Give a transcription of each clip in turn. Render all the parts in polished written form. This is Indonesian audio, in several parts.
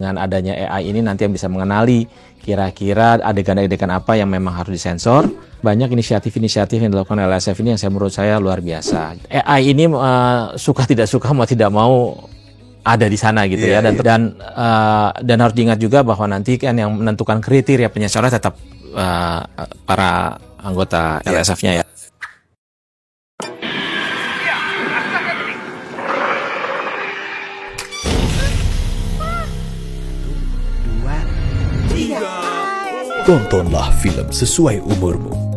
Dengan adanya AI ini nanti yang bisa mengenali kira-kira adegan-adegan apa yang memang harus disensor. Banyak inisiatif-inisiatif yang dilakukan oleh LSF ini yang menurut saya luar biasa. AI ini suka tidak suka mau tidak mau ada di sana gitu ya, dan harus diingat juga bahwa nanti kan yang menentukan kriteria penyensoran tetap para anggota LSF-nya ya. Tontonlah film sesuai umurmu.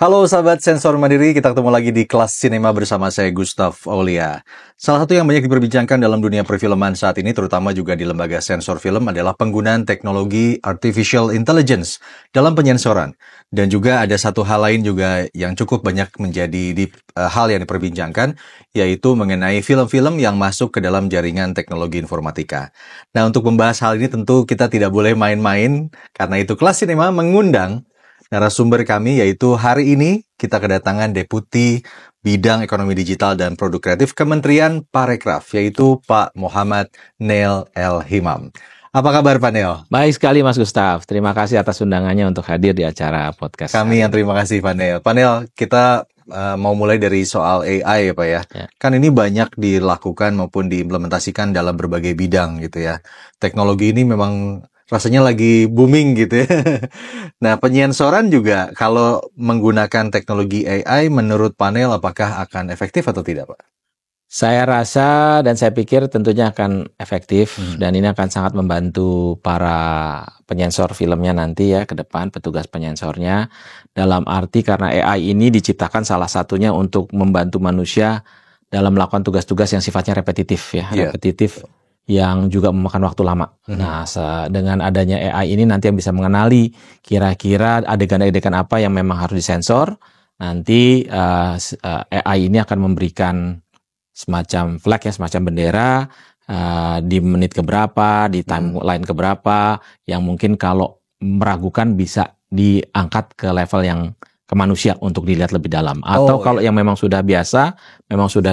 Halo sahabat Sensor Mandiri, kita ketemu lagi di kelas sinema bersama saya Gustav Aulia. Salah satu yang banyak diperbincangkan dalam dunia perfilman saat ini, terutama juga di lembaga sensor film, adalah penggunaan teknologi Artificial Intelligence dalam penyensoran. Dan juga ada satu hal lain juga yang cukup banyak menjadi hal yang diperbincangkan, yaitu mengenai film-film yang masuk ke dalam jaringan teknologi informatika. Nah, untuk membahas hal ini tentu kita tidak boleh main-main, karena itu kelas sinema mengundang narasumber kami, yaitu hari ini kita kedatangan Deputi Bidang Ekonomi Digital dan Produk Kreatif Kementerian Parekraf, yaitu Pak Muhammad Neil L. Himam. Apa kabar Pak Neil? Baik sekali Mas Gustav, terima kasih atas undangannya untuk hadir di acara podcast. Kami yang terima kasih Pak Neil. Pak Neil, kita mau mulai dari soal AI ya Pak ya. Kan ini banyak dilakukan maupun diimplementasikan dalam berbagai bidang gitu ya. Teknologi ini memang rasanya lagi booming gitu ya. Nah, penyensoran juga kalau menggunakan teknologi AI menurut panel apakah akan efektif atau tidak, Pak? Saya rasa dan saya pikir tentunya akan efektif dan ini akan sangat membantu para penyensor filmnya nanti ya ke depan, petugas penyensornya, dalam arti karena AI ini diciptakan salah satunya untuk membantu manusia dalam melakukan tugas-tugas yang sifatnya repetitif ya, repetitif yang juga memakan waktu lama. Nah, dengan adanya AI ini nanti yang bisa mengenali kira-kira adegan-adegan apa yang memang harus disensor. Nanti AI ini akan memberikan semacam flag ya, semacam bendera di menit keberapa, di timeline keberapa, yang mungkin kalau meragukan bisa diangkat ke level yang ke manusia untuk dilihat lebih dalam. Atau kalau yang memang sudah biasa, memang sudah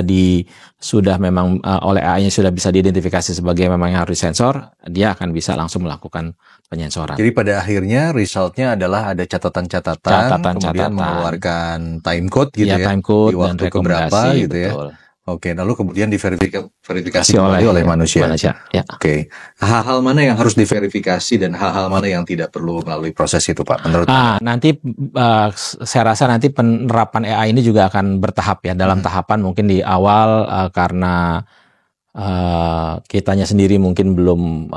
memang oleh AI-nya sudah bisa diidentifikasi sebagai memang yang harus disensor, dia akan bisa langsung melakukan penyensoran. Jadi pada akhirnya resultnya adalah ada catatan-catatan, kemudian mengeluarkan timecode gitu ya, timecode di waktu dan keberapa gitu betul. ya. Oke, lalu kemudian diverifikasi oleh manusia. Ya. Oke, hal-hal mana yang harus diverifikasi dan hal-hal mana yang tidak perlu melalui proses itu, Pak? Menurut nanti saya rasa nanti penerapan AI ini juga akan bertahap ya. Dalam tahapan mungkin di awal karena kitanya sendiri mungkin belum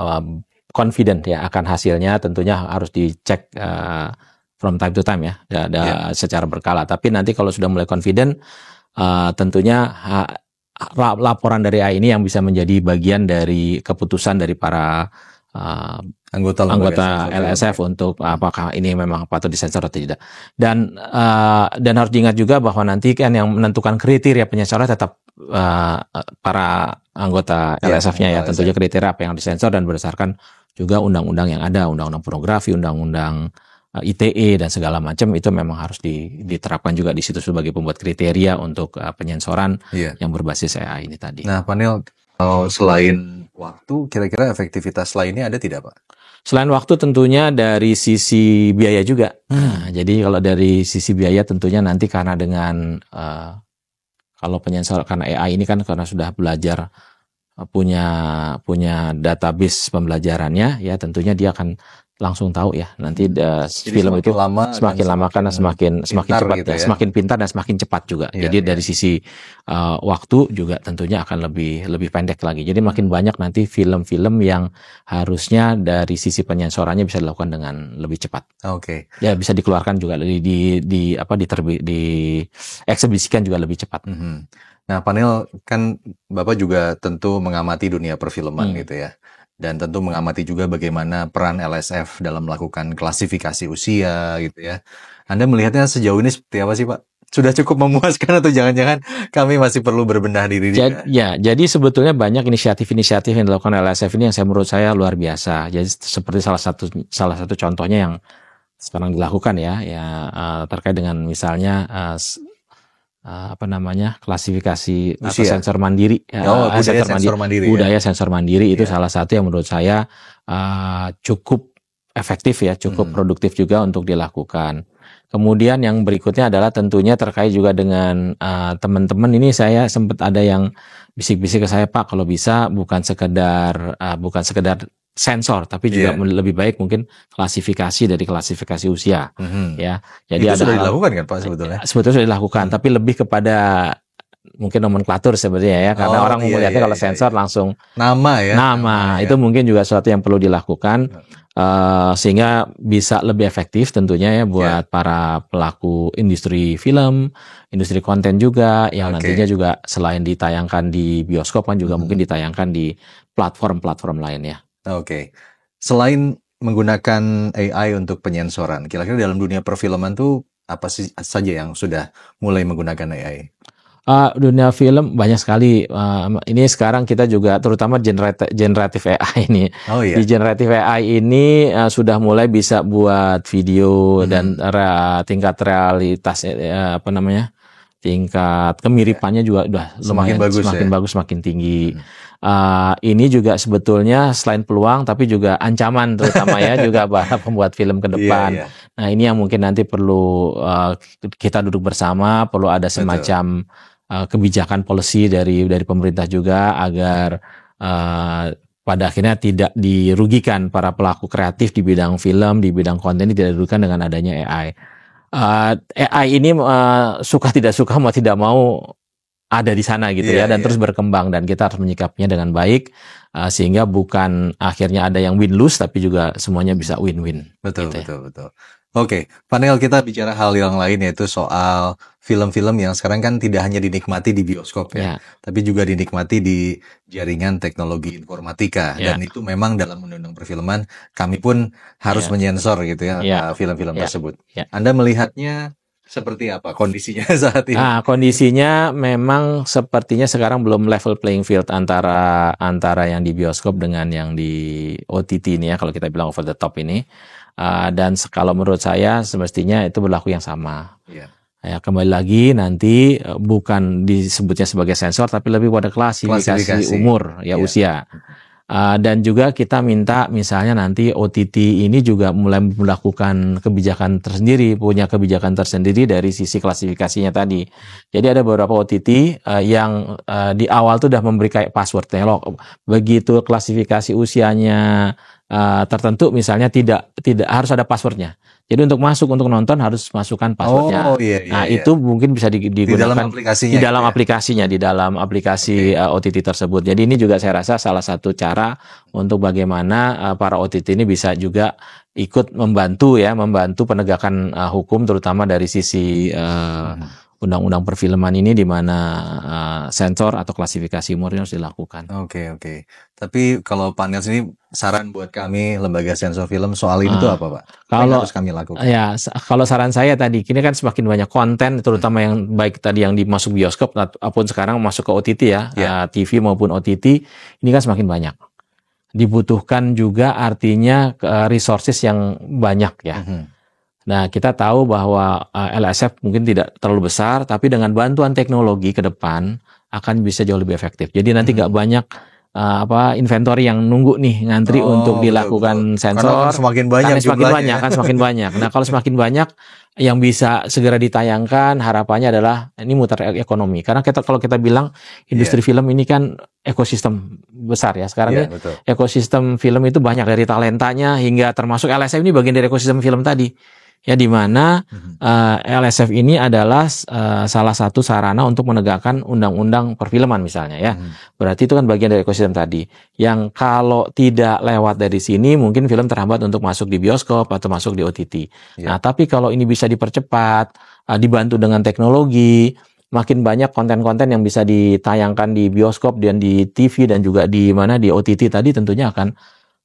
confident ya akan hasilnya, tentunya harus dicek from time to time ya, secara berkala. Tapi nanti kalau sudah mulai confident, tentunya laporan dari AI ini yang bisa menjadi bagian dari keputusan dari para anggota LSF untuk apakah ini memang patut disensor atau tidak. Dan harus diingat juga bahwa nanti kan yang menentukan kriteria penyensoran tetap para anggota LSF-nya ya, tentunya kriteria apa yang disensor dan berdasarkan juga undang-undang yang ada, undang-undang pornografi, undang-undang ITE dan segala macam, itu memang harus diterapkan juga di situ sebagai pembuat kriteria untuk penyensoran yang berbasis AI ini tadi. Nah, panel selain waktu, kira-kira efektivitas lainnya ada tidak, Pak? Selain waktu tentunya dari sisi biaya juga. Nah, jadi kalau dari sisi biaya tentunya nanti karena dengan kalau penyensor karena AI ini kan karena sudah belajar punya database pembelajarannya ya, tentunya dia akan langsung tahu ya nanti film itu semakin lama karena semakin cepat gitu ya, semakin pintar dan semakin cepat juga. Jadi dari sisi waktu juga tentunya akan lebih pendek lagi. Jadi makin banyak nanti film-film yang harusnya dari sisi penyensorannya bisa dilakukan dengan lebih cepat. Ya bisa dikeluarkan juga dieksebisikan juga lebih cepat. Nah, panel kan Bapak juga tentu mengamati dunia perfilman gitu ya. Dan tentu mengamati juga bagaimana peran LSF dalam melakukan klasifikasi usia gitu ya. Anda melihatnya sejauh ini seperti apa sih Pak? sudah cukup memuaskan atau jangan-jangan kami masih perlu berbenah diri juga? Jadi sebetulnya banyak inisiatif-inisiatif yang dilakukan LSF ini yang menurut saya luar biasa. Jadi seperti salah satu contohnya yang sekarang dilakukan ya terkait dengan misalnya klasifikasi atau sensor mandiri, budaya sensor mandiri itu salah satu yang menurut saya cukup efektif ya, cukup produktif juga untuk dilakukan. Kemudian yang berikutnya adalah tentunya terkait juga dengan teman-teman ini, saya sempat ada yang bisik-bisik ke saya, Pak, kalau bisa bukan sekedar sensor, tapi juga lebih baik mungkin klasifikasi dari klasifikasi usia. Ya, jadi itu sudah dilakukan kan Pak sebetulnya? Sebetulnya sudah dilakukan, tapi lebih kepada mungkin nomenklatur sebenarnya ya, karena orang melihatnya kalau sensor langsung nama ya. Nama itu mungkin juga sesuatu yang perlu dilakukan sehingga bisa lebih efektif tentunya ya buat para pelaku industri film, industri konten juga yang nantinya juga selain ditayangkan di bioskop kan juga mungkin ditayangkan di platform-platform lainnya. Selain menggunakan AI untuk penyensoran, kira-kira dalam dunia perfilman tuh apa sih saja yang sudah mulai menggunakan AI? Dunia film banyak sekali. Ini sekarang kita juga terutama generatif AI ini. Di generatif AI ini sudah mulai bisa buat video dan tingkat realitas tingkat kemiripannya juga udah lumayan semakin bagus, semakin tinggi. Ini juga sebetulnya selain peluang tapi juga ancaman terutama ya juga para pembuat film ke depan. Nah, ini yang mungkin nanti perlu kita duduk bersama, perlu ada semacam kebijakan policy dari pemerintah juga agar pada akhirnya tidak dirugikan para pelaku kreatif di bidang film, di bidang konten ini tidak dirugikan dengan adanya AI. AI ini suka tidak suka mau tidak mau ada di sana gitu ya dan terus berkembang dan kita harus menyikapinya dengan baik sehingga bukan akhirnya ada yang win-lose tapi juga semuanya bisa win-win. Betul. Oke, panel kita bicara hal yang lain yaitu soal film-film yang sekarang kan tidak hanya dinikmati di bioskop tapi juga dinikmati di jaringan teknologi informatika dan itu memang dalam undang-undang perfilman kami pun harus menyensor gitu ya film-film tersebut. Anda melihatnya seperti apa kondisinya saat ini? Kondisinya memang sepertinya sekarang belum level playing field antara yang di bioskop dengan yang di OTT ini ya kalau kita bilang over the top ini. Dan kalau menurut saya semestinya itu berlaku yang sama. Ya, kembali lagi nanti bukan disebutnya sebagai sensor tapi lebih pada klasifikasi umur usia. Dan juga kita minta misalnya nanti OTT ini juga mulai melakukan kebijakan tersendiri, punya kebijakan tersendiri dari sisi klasifikasinya tadi. Jadi ada beberapa OTT yang di awal tuh udah memberi kayak passwordnya loh. Begitu klasifikasi usianya tertentu misalnya tidak harus ada passwordnya. Jadi untuk nonton harus masukkan passwordnya. Itu mungkin bisa digunakan di dalam aplikasinya, di dalam aplikasi OTT tersebut. Jadi ini juga saya rasa salah satu cara untuk bagaimana para OTT ini bisa juga ikut membantu penegakan hukum terutama dari sisi undang-undang perfilman ini di mana sensor atau klasifikasi umurnya harus dilakukan. Oke. Tapi kalau panel sini saran buat kami lembaga sensor film soal ini tuh apa Pak? Kalau harus kami lakukan? Ya, kalau saran saya tadi, kini kan semakin banyak konten, terutama yang baik tadi yang dimasuk bioskop ataupun sekarang masuk ke OTT TV maupun OTT, ini kan semakin banyak. Dibutuhkan juga artinya resources yang banyak ya. Nah, kita tahu bahwa LSF mungkin tidak terlalu besar, tapi dengan bantuan teknologi ke depan akan bisa jauh lebih efektif. Jadi nanti nggak banyak inventory yang nunggu nih ngantri untuk dilakukan sensor. Karena semakin banyak. Nah, kalau semakin banyak yang bisa segera ditayangkan, harapannya adalah ini muter ekonomi. Karena kalau kita bilang industri film ini kan ekosistem besar ya. Sekarang ini ekosistem film itu banyak dari talentanya hingga termasuk LSF ini bagian dari ekosistem film tadi. Ya, di mana LSF ini adalah salah satu sarana untuk menegakkan undang-undang perfilman misalnya ya. Berarti itu kan bagian dari ekosistem tadi. Yang kalau tidak lewat dari sini mungkin film terhambat untuk masuk di bioskop atau masuk di OTT. Nah, tapi kalau ini bisa dipercepat, dibantu dengan teknologi, makin banyak konten-konten yang bisa ditayangkan di bioskop dan di TV dan juga di OTT tadi tentunya akan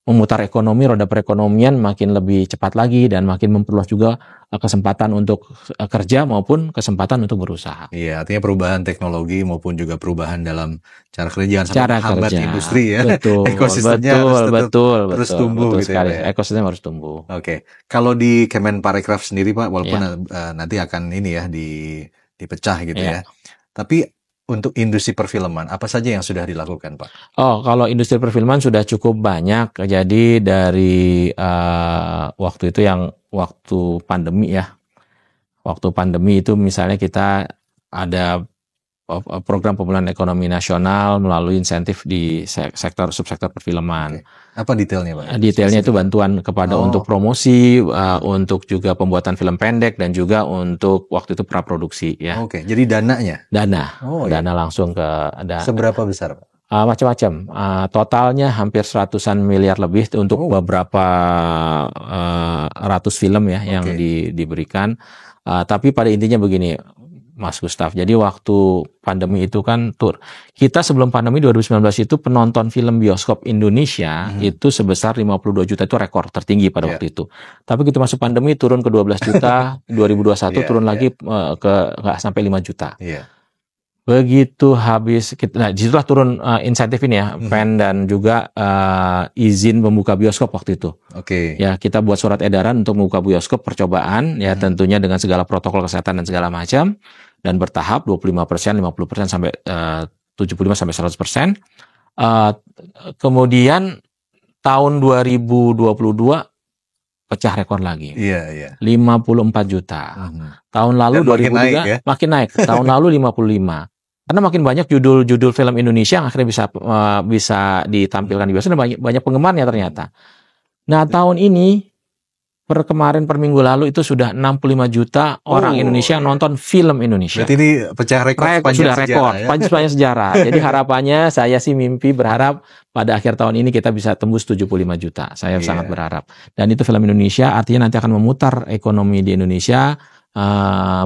memutar ekonomi, roda perekonomian makin lebih cepat lagi dan makin memperluas juga kesempatan untuk kerja maupun kesempatan untuk berusaha. Iya, artinya perubahan teknologi maupun juga perubahan dalam cara kerja jangan sampai Cara menghambat kerja, industri ya. betul, Ekosistemnya harus tetap terus tumbuh betul gitu sekali. ya, Pak ya. Ekosistem harus tumbuh. Oke, kalau di Kemenparekraf sendiri Pak, walaupun Ya, nanti akan ini ya dipecah gitu ya. ya. Tapi untuk industri perfilman apa saja yang sudah dilakukan Pak? Oh, kalau industri perfilman sudah cukup banyak. Jadi dari waktu itu yang waktu pandemi ya. Waktu pandemi itu misalnya kita ada program pemulihan ekonomi nasional melalui insentif di subsektor perfilman. Oke. Apa detailnya Pak? Detailnya itu bantuan kepada untuk promosi, untuk juga pembuatan film pendek dan juga untuk waktu itu praproduksi ya. Oke, jadi dananya? Dana iya. langsung ke Seberapa besar Pak? macam-macam. Totalnya hampir 100-an miliar lebih untuk beberapa ratus film ya yang diberikan. Tapi pada intinya begini, Mas Gustaf. Jadi waktu pandemi itu kan kita sebelum pandemi 2019 itu penonton film bioskop Indonesia itu sebesar 52 juta, itu rekor tertinggi pada waktu itu. Tapi kita masuk pandemi turun ke 12 juta, 2021 turun lagi ke nggak sampai 5 juta. Begitu habis, nah disitulah turun insentif ini ya, PEN dan juga izin membuka bioskop waktu itu. Ya kita buat surat edaran untuk membuka bioskop percobaan, ya tentunya dengan segala protokol kesehatan dan segala macam, dan bertahap 25%, 50% sampai 75 sampai 100%. Kemudian tahun 2022 pecah rekor lagi. 54 juta. Tahun lalu 2023 makin naik. Tahun lalu 55. Karena makin banyak judul-judul film Indonesia yang akhirnya bisa ditampilkan di bioskop dan banyak penggemarnya ternyata. Nah, tahun ini per minggu lalu itu sudah 65 juta orang Indonesia nonton film Indonesia. Berarti ini pecah rekor sepanjang sejarah. Jadi harapannya saya sih berharap pada akhir tahun ini kita bisa tembus 75 juta. Saya sangat berharap. Dan itu film Indonesia artinya nanti akan memutar ekonomi di Indonesia,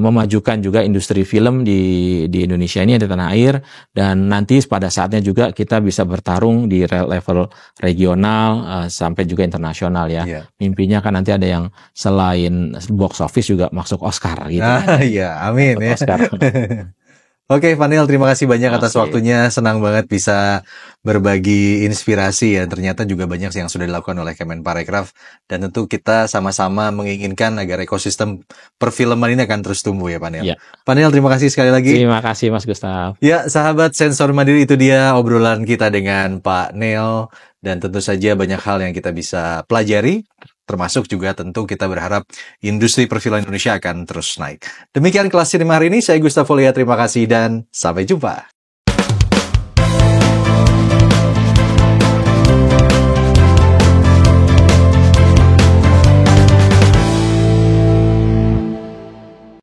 memajukan juga industri film di Indonesia ini, di tanah air, dan nanti pada saatnya juga kita bisa bertarung di level regional sampai juga internasional ya. Mimpinya kan nanti ada yang selain box office juga masuk Oscar gitu. Iya, amin ya. Oscar. Oke, Pak Neil, terima kasih banyak atas waktunya. Senang banget bisa berbagi inspirasi ya. Ternyata juga banyak yang sudah dilakukan oleh Kemenparekraf. Dan tentu kita sama-sama menginginkan agar ekosistem perfilman ini akan terus tumbuh ya, Pak Neil. Pak Neil, terima kasih sekali lagi. Terima kasih, Mas Gustaf. Ya, sahabat Sensor Mandiri, itu dia obrolan kita dengan Pak Neil. Dan tentu saja banyak hal yang kita bisa pelajari. Termasuk juga tentu kita berharap industri perfilman Indonesia akan terus naik. Demikian kelas sinema hari ini, saya Gustaf Aulia, terima kasih dan sampai jumpa.